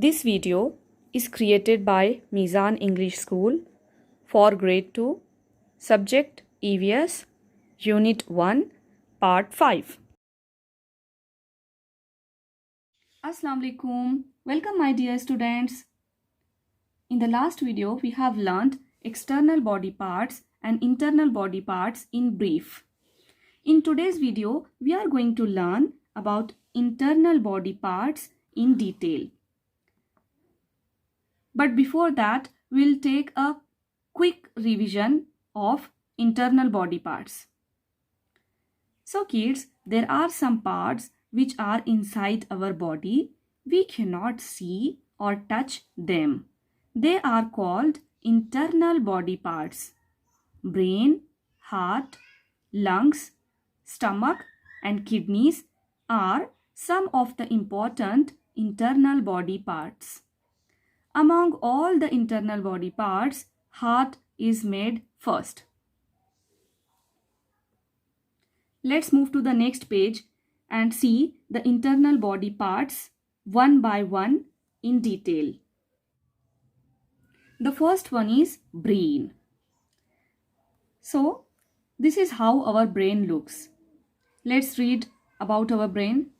This video is created by Mizan English School for Grade 2, Subject EVS, Unit 1, Part 5. Assalamu alaikum. Welcome my dear students. In the last video, we have learned external body parts and internal body parts in brief. In today's video, we are going to learn about internal body parts in detail. But before that, we'll take a quick revision of internal body parts. So kids, there are some parts which are inside our body. We cannot see or touch them. They are called internal body parts. Brain, heart, lungs, stomach and kidneys are some of the important internal body parts. Among all the internal body parts, heart is made first. Let's move to the next page and see the internal body parts one by one in detail. The first one is brain. So, this is how our brain looks. Let's read about our brain.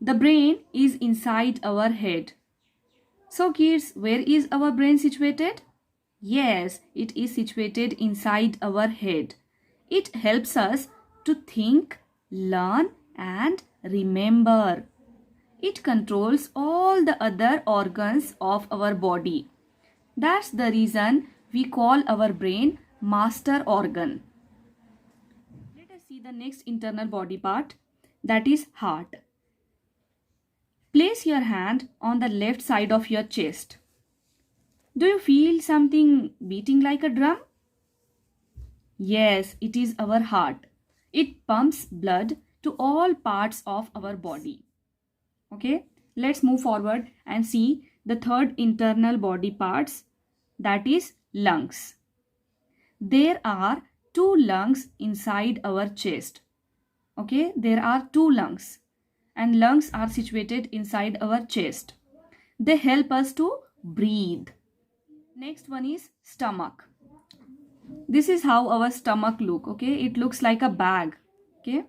The brain is inside our head. So kids, where is our brain situated? Yes, it is situated inside our head. It helps us to think, learn and remember. It controls all the other organs of our body. That's the reason we call our brain master organ. Let us see the next internal body part, that is heart. Place your hand on the left side of your chest. Do you feel something beating like a drum? Yes, it is our heart. It pumps blood to all parts of our body. Okay, let's move forward and see the third internal body parts, that is lungs. There are two lungs inside our chest. Okay, there are two lungs. And lungs are situated inside our chest. They help us to breathe. Next one is stomach. This is how our stomach look. Okay, it looks like a bag. Okay,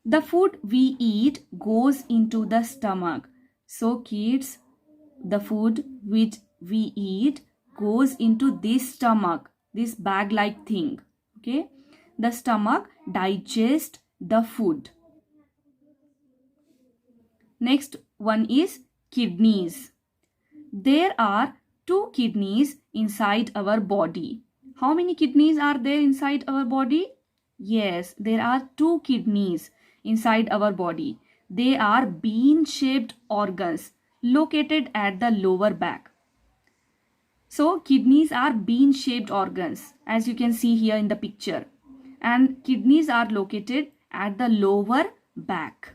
the food we eat goes into the stomach. So kids, the food which we eat goes into this stomach, this bag like thing. Okay, the stomach digests the food. Next one is kidneys. There are two kidneys inside our body. How many kidneys are there inside our body? Yes, there are two kidneys inside our body. They are bean-shaped organs located at the lower back. So kidneys are bean-shaped organs, as you can see here in the picture. And kidneys are located at the lower back.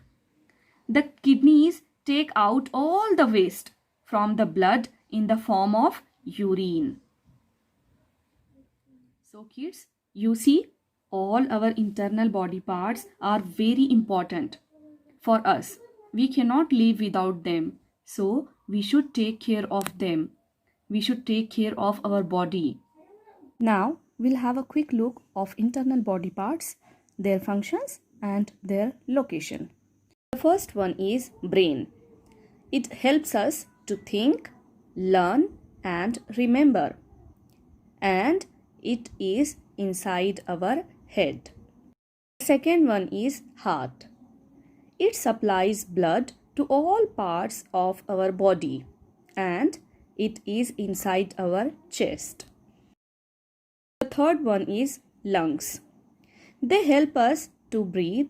The kidneys take out all the waste from the blood in the form of urine. So kids, you see, all our internal body parts are very important for us. We cannot live without them. So we should take care of them. We should take care of our body. Now we'll have a quick look of internal body parts, their functions and their location. The first one is brain. It helps us to think, learn and remember. And it is inside our head. The second one is heart. It supplies blood to all parts of our body and it is inside our chest. The third one is lungs. They help us to breathe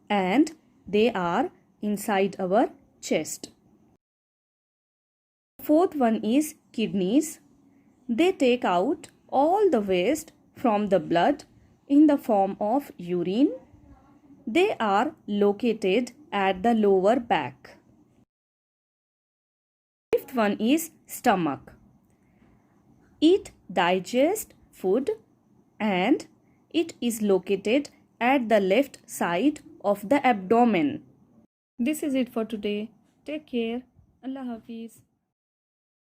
and they are inside our chest. Fourth one is kidneys. They take out all the waste from the blood in the form of urine. They are located at the lower back. Fifth one is stomach. It digests food and it is located at the left side of the abdomen. This is it for today. Take care. Allah Hafiz.